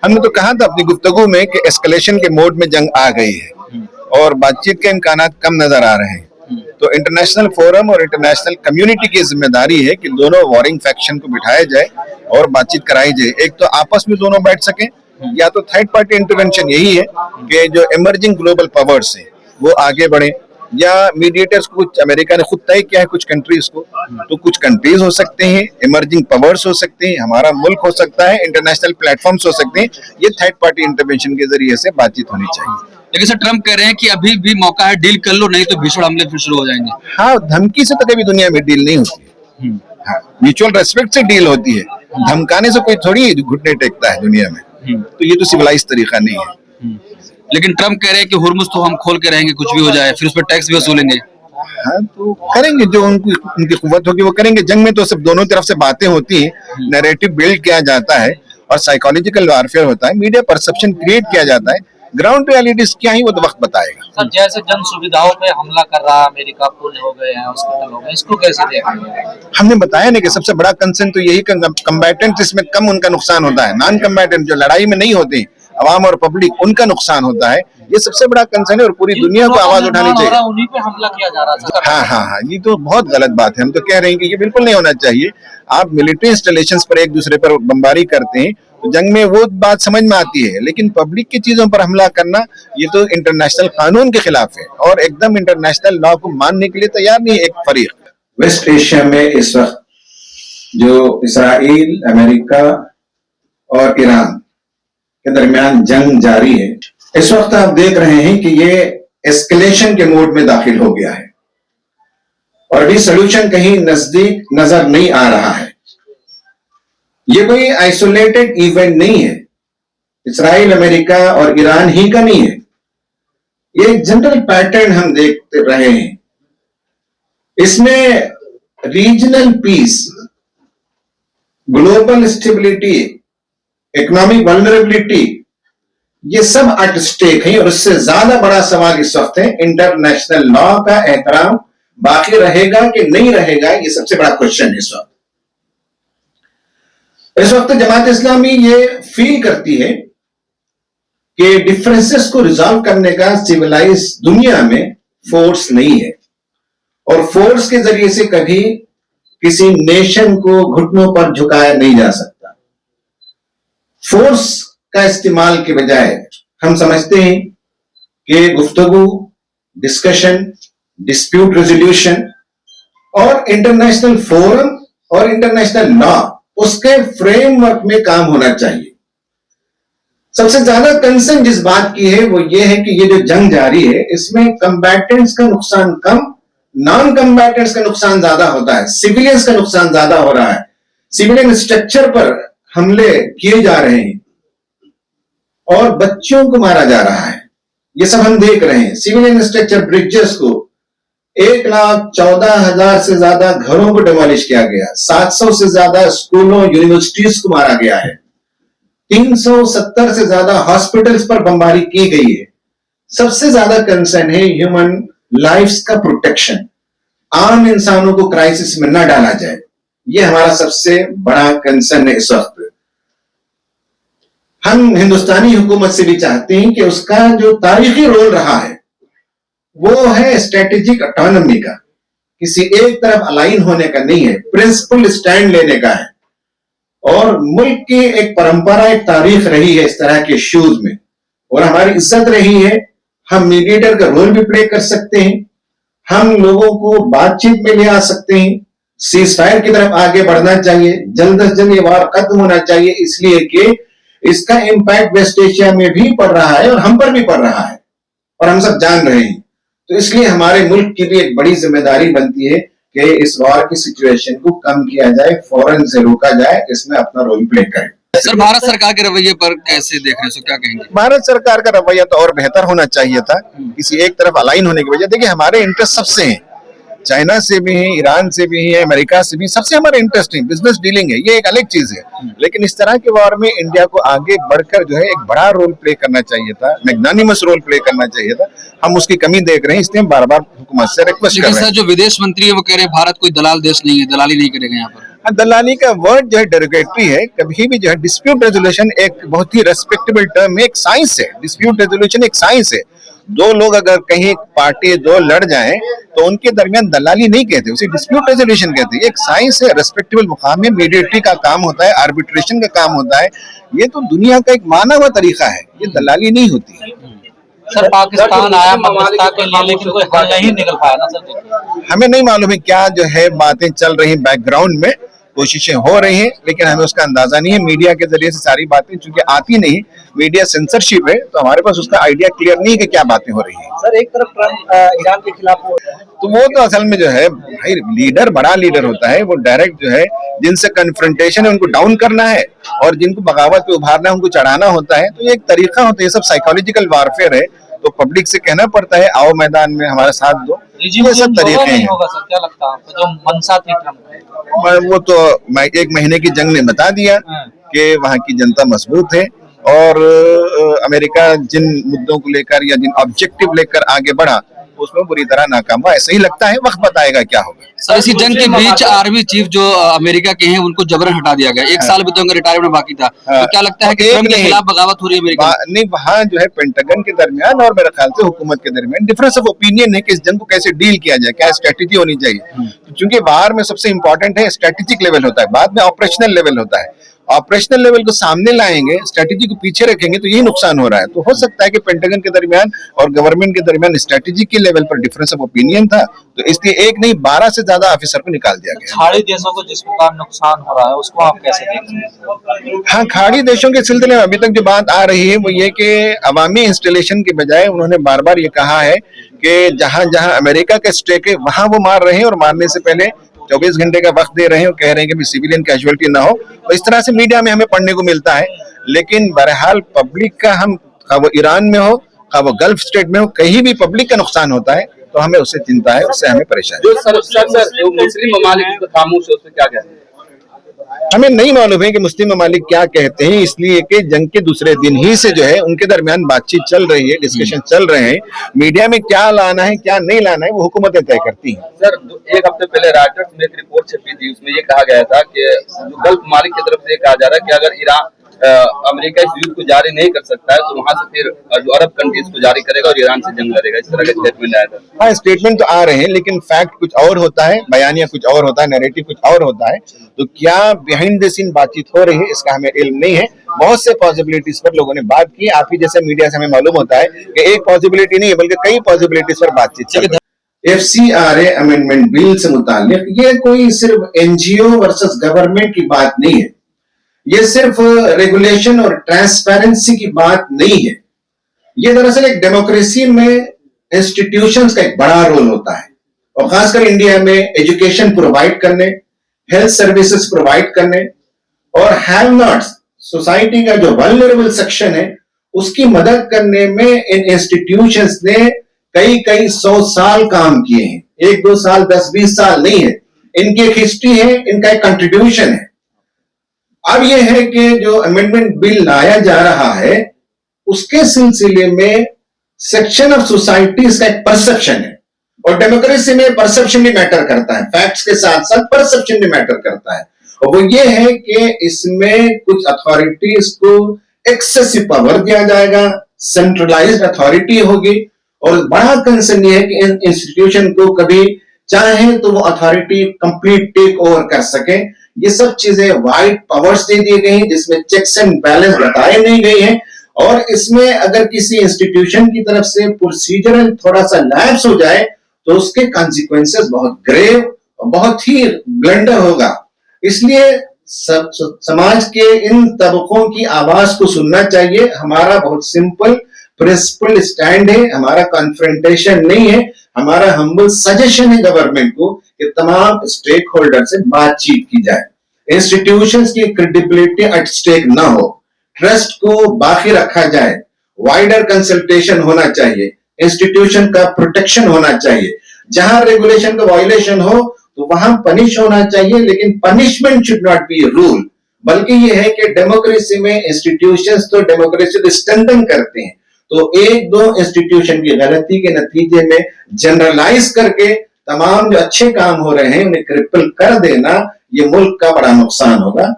हमने तो कहा था अपनी गुफ्तगू में कि एस्केलेशन के मोड में जंग आ गई है और बातचीत के इम्कानात कम नजर आ रहे हैं। तो इंटरनेशनल फोरम और इंटरनेशनल कम्युनिटी की जिम्मेदारी है कि दोनों वॉरिंग फैक्शन को बिठाया जाए और बातचीत कराई जाए। एक तो आपस में दोनों बैठ सकें, या तो थर्ड पार्टी इंटरवेंशन यही है कि जो इमर्जिंग ग्लोबल पावर्स हैं वो आगे बढ़े, या मीडिएटर्स को कुछ अमेरिका ने खुद तय किया है कुछ कंट्रीज को, तो कुछ कंट्रीज हो सकते हैं, इमर्जिंग पावर्स हो सकते हैं, हमारा मुल्क हो सकता है, इंटरनेशनल प्लेटफॉर्म्स हो सकते हैं। ये थर्ड पार्टी इंटरवेंशन के जरिए से बातचीत होनी चाहिए। लेकिन सर ट्रम्प कह रहे हैं कि अभी भी मौका है, डील कर लो, नहीं तो भीषण हमले फिर शुरू हो जाएंगे। हाँ, धमकी से तो कभी दुनिया में डील नहीं होती है। हाँ, म्यूचुअल रेस्पेक्ट से डील होती है। धमकाने से कोई थोड़ी घुटने टेकता है दुनिया में। तो ये तो सिविलाइज तरीका नहीं है। लेकिन ट्रम्प कह रहे हैं कि हुर्मुज़ तो हम खोल के रहेंगे, कुछ भी हो जाए, फिर उस पर टैक्स भी वसूलेंगे। हाँ, तो करेंगे जो उनकी कुव्वत होगी वो करेंगे। जंग में तो सब दोनों तरफ से बातें होती हैं, नैरेटिव बिल्ड किया जाता है और साइकोलॉजिकल वारफेयर होता है, मीडिया परसेप्शन क्रिएट किया जाता है। ग्राउंड रियलिटीज क्या है वो तो वक्त बताएगा। सर जैसे जन सुविधाओं पे हमला कर रहा है अमेरिका, पुल हो गए हैं, हॉस्पिटल हो गए, इसको कैसे देख रहे हैं? हमने बताया ना कि सबसे बड़ा कंसर्न तो यही कम्बैटेंट, इसमें कम उनका नुकसान होता है। नॉन कम्बैटेंट जो लड़ाई में नहीं होते, अवाम और पब्लिक, उनका नुकसान होता है। ये सबसे बड़ा कंसर्न है और पूरी दुनिया को आवाज उठानी चाहिए। उन्हीं पे हमला किया जा रहा है। हाँ, ये तो बहुत गलत बात है। हम तो कह रहे हैं कि ये बिल्कुल नहीं होना चाहिए। आप मिलिट्री इंस्टॉलेशंस पर एक दूसरे पर बमबारी करते हैं तो जंग में वो बात समझ में आती है, लेकिन पब्लिक की चीजों पर हमला करना ये तो इंटरनेशनल कानून के खिलाफ है और एकदम इंटरनेशनल लॉ को मानने के लिए तैयार नहीं है एक फरीक। वेस्ट एशिया में इस वक्त जो इसराइल, अमेरिका और ईरान के दरमियान जंग जारी है, इस वक्त आप देख रहे हैं कि ये एस्केलेशन के मोड में दाखिल हो गया है और अभी सोल्यूशन कहीं नजदीक नजर नहीं आ रहा है। ये कोई आइसोलेटेड इवेंट नहीं है, इसराइल, अमेरिका और ईरान ही का नहीं है। ये एक जनरल पैटर्न हम देख रहे हैं। इसमें regional piece, global stability, economic vulnerability, ये सब एट स्टेक है और उससे ज्यादा बड़ा सवाल इस वक्त है इंटरनेशनल लॉ का एहतराम बाकी रहेगा कि नहीं रहेगा। ये सबसे बड़ा क्वेश्चन है इस वक्त जमात इस्लामी ये फील करती है कि डिफरेंसेस को रिजॉल्व करने का सिविलाइज दुनिया में फोर्स नहीं है और फोर्स के जरिए से कभी किसी नेशन को घुटनों पर झुकाया नहीं जा सकता। फोर्स का इस्तेमाल के बजाय हम समझते हैं कि गुफ्तगू, डिस्कशन, डिस्प्यूट रेजोल्यूशन और इंटरनेशनल फोरम और इंटरनेशनल लॉ, उसके फ्रेमवर्क में काम होना चाहिए। सबसे ज्यादा कंसर्न जिस बात की है वो ये है कि ये जो जंग जारी है इसमें कम्बैटेंट्स का नुकसान कम, नॉन कम्बैटेंट्स का नुकसान ज्यादा होता है, सिविलियंस का नुकसान ज्यादा हो रहा है। सिविलियन स्ट्रक्चर पर हमले किए जा रहे हैं और बच्चों को मारा जा रहा है। ये सब हम देख रहे हैं। सिविलियन स्ट्रक्चर, ब्रिजेस को 1,14,000 से ज्यादा घरों को डिमोलिश किया गया, 700 से ज्यादा स्कूलों, यूनिवर्सिटीज को मारा गया है, 370 से ज्यादा हॉस्पिटल्स पर बमबारी की गई है। सबसे ज्यादा कंसर्न है ह्यूमन लाइफ्स का प्रोटेक्शन, आम इंसानों को क्राइसिस में न डाला जाए। ये हमारा सबसे बड़ा कंसर्न है इस वक्त। हम हिंदुस्तानी हुकूमत से भी चाहते हैं कि उसका जो तारीखी रोल रहा है वो है स्ट्रेटेजिक ऑटोनॉमी का, किसी एक तरफ अलाइन होने का नहीं है, प्रिंसिपल स्टैंड लेने का है। और मुल्क की एक परंपरा, एक तारीख रही है इस तरह के इश्यूज में और हमारी इज्जत रही है। हम मीडिएटर का रोल भी प्ले कर सकते हैं, हम लोगों को बातचीत में ले आ सकते हैं, सीज फायर की तरफ आगे बढ़ना चाहिए, जल्द से जल्द ये वार खत्म होना चाहिए, इसलिए कि इसका इंपैक्ट वेस्ट एशिया में भी पड़ रहा है और हम पर भी पड़ रहा है और हम सब जान रहे हैं। तो इसलिए हमारे मुल्क की भी एक बड़ी जिम्मेदारी बनती है कि इस वॉर की सिचुएशन को कम किया जाए, फौरन से रोका जाए, इसमें अपना रोल प्ले करें। सर भारत सरकार के रवैये पर कैसे देख रहे हैं, क्या कहेंगे? भारत सरकार का रवैया तो और बेहतर होना चाहिए था, किसी एक तरफ अलाइन होने की वजह। देखिए हमारे इंटरेस्ट सबसे हैं, चाइना से भी है, ईरान से भी है, अमेरिका से भी, सबसे हमारे इंटरेस्ट है, बिजनेस डीलिंग है, ये एक अलग चीज है। लेकिन इस तरह के वॉर में इंडिया को आगे बढ़कर जो है एक बड़ा रोल प्ले करना चाहिए था, मैग्नानिमस रोल प्ले करना चाहिए था। हम उसकी कमी देख रहे हैं, इसलिए हम बार बार हुकूमत से रिक्वेस्ट कर रहे हैं। जो विदेश मंत्री है वो कह रहे हैं भारत कोई दलाल देश नहीं है, दलाली नहीं करेगा यहाँ पर। दलाली का वर्ड जो है डेरोगेटरी है। कभी भी जो है डिस्प्यूट रेजोल्यूशन एक बहुत ही रेस्पेक्टेबल टर्म है, एक साइंस है। डिस्प्यूट रेजोल्यूशन एक साइंस है। दो लोग अगर कहीं पार्टी दो लड़ जाएं तो उनके दरमियान दलाली नहीं कहते, उसे डिस्प्यूट रेजोल्यूशन कहते हैं। एक साइंस है, रेस्पेक्टेबल मुकाम है, मीडिएटरी का काम होता है, आर्बिट्रेशन का काम होता है। ये तो दुनिया का एक माना हुआ तरीका है, ये दलाली नहीं होती है। सर पाकिस्तान आया मध्यस्थता के लिए, लेकिन कोई हल नहीं निकल पाया ना सर। हमें नहीं मालूम है क्या जो है बातें चल रही बैकग्राउंड में, कोशिशें हो रही हैं, लेकिन हमें उसका अंदाजा नहीं है। मीडिया के जरिए से सारी बातें चूंकि आती नहीं, मीडिया सेंसरशिप है, तो हमारे पास उसका आइडिया क्लियर नहीं है कि क्या बातें हो रही हैं। सर एक तरफ ट्रम्प ईरान के खिलाफ हो रहा है, तो वो तो असल में जो है भाई लीडर बड़ा लीडर होता है, वो डायरेक्ट जो है जिनसे कन्फ्रंटेशन है उनको डाउन करना है और जिनको बगावत पे उभारना है उनको चढ़ाना होता है। तो ये एक तरीका होता है, ये सब साइकोलॉजिकल वारफेयर है। तो पब्लिक से कहना पड़ता है आओ मैदान में हमारा साथ दो, ये सब तरीके हैं। होगा सर, क्या लगता है आपको जो मंशा थी ट्रम्प? वो तो एक महीने की जंग ने बता दिया कि वहाँ की जनता मजबूत है और अमेरिका जिन मुद्दों को लेकर या जिन ऑब्जेक्टिव लेकर आगे बढ़ा उसमें बुरी तरह नाकाम हुआ। ऐसा ही लगता है, वक्त बताएगा क्या होगा। सर इसी जंग के बीच आर्मी चीफ जो अमेरिका के हैं उनको जबरन हटा दिया गया, 1 साल भी तो उनका रिटायरमेंट बाकी था। तो क्या लगता है कि ट्रम्प के खिलाफ बगावत हो रही है अमेरिका? नहीं, वहाँ जो है पेंटागन के दरमियान और मेरे ख्याल से हुकूमत के दरमियान डिफरेंस ऑफ ओपिनियन है कि इस जंग को कैसे डील किया जाए, क्या स्ट्रेटेजी होनी चाहिए। क्योंकि वार में सबसे इंपॉर्टेंट है स्ट्रेटेजिक लेवल होता है, बाद में ऑपरेशनल लेवल होता है। ऑपरेशनल लेवल को सामने लाएंगे, स्ट्रेटेजी को पीछे रखेंगे तो यही नुकसान हो रहा है। तो हो सकता है कि पेंटागन के दरमियान और गवर्नमेंट के दरमियान स्ट्रेटेजी के लेवल पर डिफरेंस ऑफ ओपिनियन था, तो इसलिए एक नहीं 12 से ज्यादा ऑफिसर को निकाल दिया गया। खाड़ी देशों को जिस प्रकार नुकसान हो रहा है उसको आप कैसे देखते हैं? हाँ, खाड़ी देशों के सिलसिले में अभी तक जो बात आ रही है वो ये कि अवामी इंस्टॉलेशन के बजाय उन्होंने बार बार ये कहा है कि जहां जहां अमेरिका का स्टेक है वहां वो मार रहे हैं और मारने से पहले 24 घंटे का वक्त दे रहे हैं और कह रहे हैं कि सिविलियन कैजुअलिटी ना हो। तो इस तरह से मीडिया में हमें पढ़ने को मिलता है, लेकिन बहरहाल पब्लिक का हम वो ईरान में हो वो गल्फ स्टेट में हो, कहीं भी पब्लिक का नुकसान होता है तो हमें उससे चिंता है, उससे हमें परेशानी है। जो मुस्लिम ममालिक खामोश है उसमें क्या कहते हैं? हमें नहीं मालूम है कि मुस्लिम ममालिक क्या कहते हैं, इसलिए कि जंग के दूसरे दिन ही से जो है उनके दरमियान बातचीत चल रही है, डिस्कशन चल रहे हैं। मीडिया में क्या लाना है क्या नहीं लाना है वो हुकूमतें तय करती हैं। सर एक हफ्ते पहले रॉयटर्स में एक रिपोर्ट छपी थी, उसमें ये कहा गया था कि जो गल्फ मालिक की तरफ से कहा जा रहा है कि अगर ईरान अमेरिका इस युद्ध को जारी नहीं कर सकता है तो वहां से फिर जो अरब कंट्रीज को जारी करेगा और ईरान से जंग लड़ेगा, इस तरह का स्टेटमेंट आया था। हाँ, स्टेटमेंट तो आ रहे हैं लेकिन फैक्ट कुछ और होता है, बयानिया कुछ और होता है, नैरेटिव कुछ और होता है। तो क्या बिहाइंड द सीन बातचीत हो रही है इसका हमें इल्म नहीं है। बहुत से पॉसिबिलिटीज पर लोगों ने बात की, आप ही जैसे मीडिया से हमें मालूम होता है कि एक पॉसिबिलिटी नहीं है बल्कि कई पॉसिबिलिटीज पर बातचीत चल रही है। FCRA अमेंडमेंट बिल से मुताल्लिक ये कोई सिर्फ NGO वर्सेस गवर्नमेंट की बात नहीं है, ये सिर्फ रेगुलेशन और ट्रांसपेरेंसी की बात नहीं है। ये दरअसल एक डेमोक्रेसी में इंस्टीट्यूशंस का एक बड़ा रोल होता है और खासकर इंडिया में एजुकेशन प्रोवाइड करने, हेल्थ सर्विसेज प्रोवाइड करने और हैव नॉट्स सोसाइटी का जो वल्नरेबल सेक्शन है उसकी मदद करने में इन इंस्टीट्यूशंस ने कई 100 साल काम किए हैं। 1-2 साल 10-20 साल नहीं है, इनकी एक हिस्ट्री है, इनका एक कंट्रीब्यूशन है। अब यह है कि जो अमेंडमेंट बिल लाया जा रहा है उसके सिलसिले में सेक्शन ऑफ सोसाइटीज का एक परसेप्शन है और डेमोक्रेसी में परसेप्शन भी मैटर करता है, फैक्ट्स के साथ साथ परसेप्शन भी मैटर करता है। और वो ये है कि इसमें कुछ अथॉरिटीज को एक्सेसिव पावर दिया जाएगा, सेंट्रलाइज्ड अथॉरिटी होगी और बड़ा कंसर्न ये है कि इन इंस्टीट्यूशन को कभी चाहे तो वो अथॉरिटी कंप्लीट टेक ओवर कर सके। ये सब चीजें वाइड पावर्स दे दी गई जिसमें चेक्स एंड बैलेंस बताए नहीं गई हैं और इसमें अगर किसी इंस्टीट्यूशन की तरफ से प्रोसीजरल थोड़ा सा लैप्स हो जाए तो उसके कॉन्सिक्वेंसेस बहुत ग्रेव और बहुत ही ब्लंडर होगा। इसलिए समाज के इन तबकों की आवाज को सुनना चाहिए। हमारा बहुत सिंपल प्रिंसिपल स्टैंड है, हमारा कॉन्फ्रंटेशन नहीं है, हमारा हम्बल सजेशन है गवर्नमेंट को कि तमाम स्टेक होल्डर से बातचीत की जाए, इंस्टीट्यूशंस की क्रेडिबिलिटी एट स्टेक ना हो, ट्रस्ट को बाकी रखा जाए, वाइडर कंसल्टेशन होना चाहिए, इंस्टीट्यूशन का प्रोटेक्शन होना चाहिए। जहां रेगुलेशन का वायलेशन हो तो वहां पनिश होना चाहिए, लेकिन punishment should not be rule, बल्कि यह है कि डेमोक्रेसी में इंस्टीट्यूशंस तो डेमोक्रेसी को स्ट्रेंथन करते हैं। तो 1-2 इंस्टीट्यूशन की गलती के नतीजे में जनरलाइज करके तमाम जो अच्छे काम हो रहे हैं उन्हें क्रिपल कर देना, ये मुल्क का बड़ा नुकसान होगा।